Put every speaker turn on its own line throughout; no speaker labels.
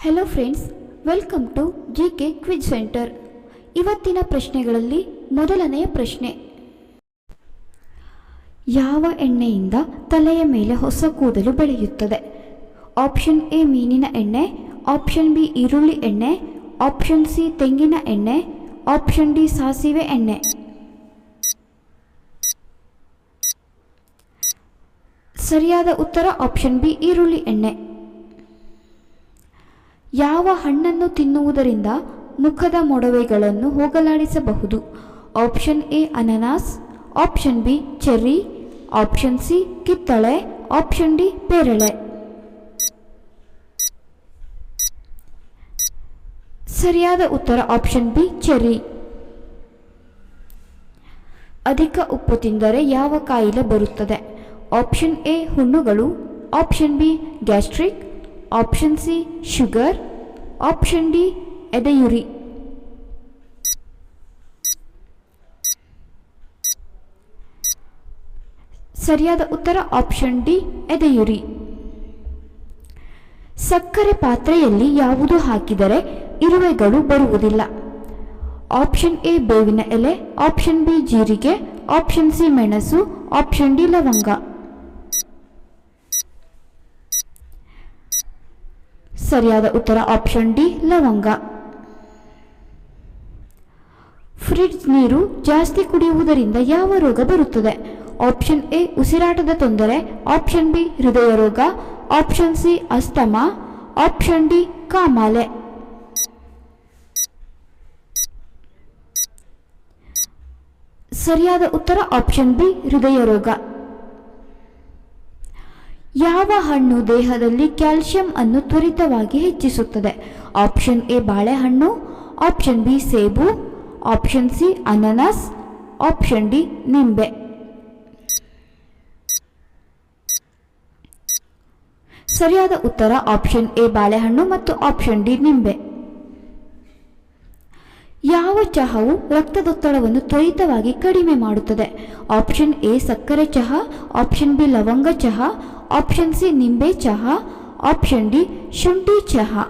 Hello friends, welcome to GK quiz centre. ಇವತ್ತಿನ ಪ್ರಶ್ನೆಗಳಲ್ಲಿ ಮೊದಲನೆಯ ಪ್ರಶ್ನೆ, ಯಾವ ಎಣ್ಣೆಯಿಂದ ತಲೆಯ ಮೇಲೆ ಹೊಸ ಕೂದಲು ಬೆಳೆಯುತ್ತದೆ? ಆಪ್ಷನ್ ಎ ಮೀನಿನ ಎಣ್ಣೆ, ಆಪ್ಷನ್ ಬಿ ಈರುಳ್ಳಿ ಎಣ್ಣೆ, ಆಪ್ಷನ್ ಸಿ ತೆಂಗಿನ ಎಣ್ಣೆ, ಆಪ್ಷನ್ ಡಿ ಸಾಸಿವೆ ಎಣ್ಣೆ. ಸರಿಯಾದ ಉತ್ತರ ಆಪ್ಷನ್ ಬಿ ಈರುಳ್ಳಿ ಎಣ್ಣೆ. ಯಾವ ಹಣ್ಣನ್ನು ತಿನ್ನುವುದರಿಂದ ಮುಖದ ಮೊಡವೆಗಳನ್ನು ಹೋಗಲಾಡಿಸಬಹುದು? ಆಪ್ಷನ್ ಎ ಅನನಾಸ್, option B cherry, option C ಕಿತ್ತಳೆ, ಆಪ್ಷನ್ ಡಿ ಪೇರಳೆ. ಸರಿಯಾದ ಉತ್ತರ ಆಪ್ಷನ್ ಬಿ ಚೆರ್ರಿ. ಅಧಿಕ ಉಪ್ಪು ತಿಂದರೆ ಯಾವ ಕಾಯಿಲೆ ಬರುತ್ತದೆ? ಆಪ್ಷನ್ ಎ ಹುಣ್ಣುಗಳು, option B gastric, option C sugar, option D ಎದೆಯುರಿ. ಸರಿಯಾದ ಉತ್ತರ ಆಪ್ಷನ್ ಡಿ ಎದೆಯುರಿ. ಸಕ್ಕರೆ ಪಾತ್ರೆಯಲ್ಲಿ ಯಾವುದು ಹಾಕಿದರೆ ಇರುವೆಗಳು ಬರುವುದಿಲ್ಲ? ಆಪ್ಷನ್ ಎ ಬೇವಿನ ಎಲೆ, ಆಪ್ಷನ್ ಬಿ ಜೀರಿಗೆ, ಆಪ್ಷನ್ ಸಿ ಮೆಣಸು, ಆಪ್ಷನ್ ಡಿ ಲವಂಗ. ಸರಿಯಾದ ಉತ್ತರ ಆಪ್ಷನ್ ಡಿ ಲವಂಗ. ಫ್ರಿಡ್ಜ್ ನೀರು ಜಾಸ್ತಿ ಕುಡಿಯುವುದರಿಂದ ಯಾವ ರೋಗ ಬರುತ್ತದೆ? ಆಪ್ಷನ್ ಎ ಉಸಿರಾಟದ ತೊಂದರೆ, ಆಪ್ಷನ್ ಬಿ ಹೃದಯ ರೋಗ, option C asthma, option D ಕಾಮಾಲೆ. ಸರಿಯಾದ ಉತ್ತರ ಆಪ್ಷನ್ ಬಿ ಹೃದಯ ರೋಗ. ಯಾವ ಹಣ್ಣು ದೇಹದಲ್ಲಿ ಕ್ಯಾಲ್ಸಿಯಂ ಅನ್ನು ತ್ವರಿತವಾಗಿ ಹೆಚ್ಚಿಸುತ್ತದೆ? ಆಪ್ಷನ್ ಎ ಬಾಳೆಹಣ್ಣು, ಆಪ್ಷನ್ ಬಿ ಸೇಬು, ಆಪ್ಷನ್ ಸಿ ಅನನಸ್, ಆಪ್ಷನ್ ಡಿ ನಿಂಬೆ. ಸರಿಯಾದ ಉತ್ತರ ಆಪ್ಷನ್ ಎ ಬಾಳೆಹಣ್ಣು ಮತ್ತು ಆಪ್ಷನ್ ಡಿ ನಿಂಬೆ. ಯಾವ ಚಹಾವು ರಕ್ತದೊತ್ತಡವನ್ನು ತ್ವರಿತವಾಗಿ ಕಡಿಮೆ ಮಾಡುತ್ತದೆ? ಆಪ್ಷನ್ ಎ ಸಕ್ಕರೆ ಚಹಾ, ಆಪ್ಷನ್ ಬಿ ಲವಂಗ ಚಹಾ, ಆಪ್ಷನ್ ಸಿ ನಿಂಬೆ ಚಹಾ, ಆಪ್ಷನ್ ಡಿ ಶುಂಠಿ ಚಹಾ.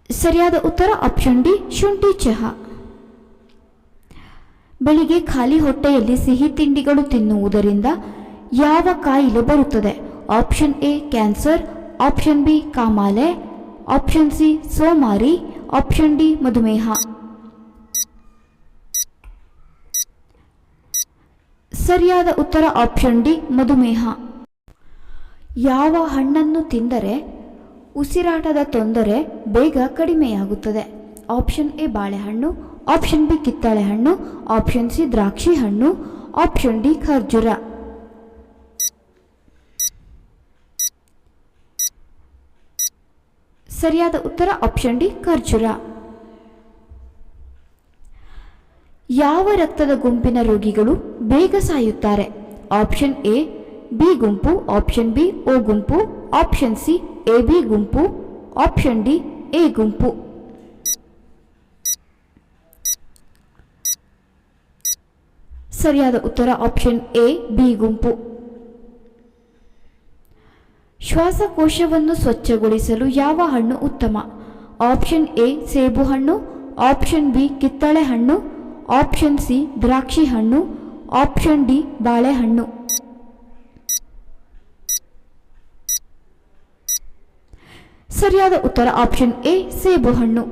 ಸರಿಯಾದ ಉತ್ತರ ಆಪ್ಷನ್ ಡಿ ಶುಂಠಿ ಚಹಾ. ಬೆಳಿಗ್ಗೆ ಖಾಲಿ ಹೊಟ್ಟೆಯಲ್ಲಿ ಸಿಹಿ ತಿಂಡಿಗಳು ತಿನ್ನುವುದರಿಂದ ಯಾವ ಕಾಯಿಲೆ ಬರುತ್ತದೆ? Option A cancer, option B ಕಾಮಾಲೆ, ಆಪ್ಷನ್ ಸಿ ಸೋಮಾರಿ, ಆಪ್ಷನ್ ಡಿ ಮಧುಮೇಹ. ಸರಿಯಾದ ಉತ್ತರ ಆಪ್ಷನ್ ಡಿ ಮಧುಮೇಹ. ಯಾವ ಹಣ್ಣನ್ನು ತಿಂದರೆ ಉಸಿರಾಟದ ತೊಂದರೆ ಬೇಗ ಕಡಿಮೆಯಾಗುತ್ತದೆ? ಆಪ್ಷನ್ ಎ ಬಾಳೆಹಣ್ಣು, ಆಪ್ಷನ್ ಬಿ ಕಿತ್ತಳೆ ಹಣ್ಣು, ಆಪ್ಷನ್ ಸಿ ದ್ರಾಕ್ಷಿ ಹಣ್ಣು, ಆಪ್ಷನ್ ಡಿ ಖರ್ಜೂರ. ಸರಿಯಾದ ಉತ್ತರ ಆಪ್ಷನ್ ಡಿ ಖರ್ಜೂರ. ಯಾವ ರಕ್ತದ ಗುಂಪಿನ ರೋಗಿಗಳು ಬೇಗ ಸಾಯುತ್ತಾರೆ? ಆಪ್ಷನ್ ಎ ಬಿ ಗುಂಪು, ಆಪ್ಷನ್ ಬಿ ಓ ಗುಂಪು, ಆಪ್ಷನ್ ಸಿ ಎ ಬಿ ಗುಂಪು, ಆಪ್ಷನ್ ಡಿ ಎ ಗುಂಪು. ಸರಿಯಾದ ಉತ್ತರ ಆಪ್ಷನ್ ಎ ಬಿ ಗುಂಪು. ಶ್ವಾಸಕೋಶವನ್ನು ಸ್ವಚ್ಛಗೊಳಿಸಲು ಯಾವ ಹಣ್ಣು ಉತ್ತಮ? ಆಪ್ಷನ್ ಎ ಸೇಬು ಹಣ್ಣು, ಆಪ್ಷನ್ ಬಿ ಕಿತ್ತಳೆ ಹಣ್ಣು, ಆಪ್ಷನ್ ಸಿ ದ್ರಾಕ್ಷಿ ಹಣ್ಣು, ಆಪ್ಷನ್ ಡಿ ಬಾಳೆಹಣ್ಣು. ಸರಿಯಾದ ಉತ್ತರ ಆಪ್ಷನ್ ಎ ಸೇಬು ಹಣ್ಣು.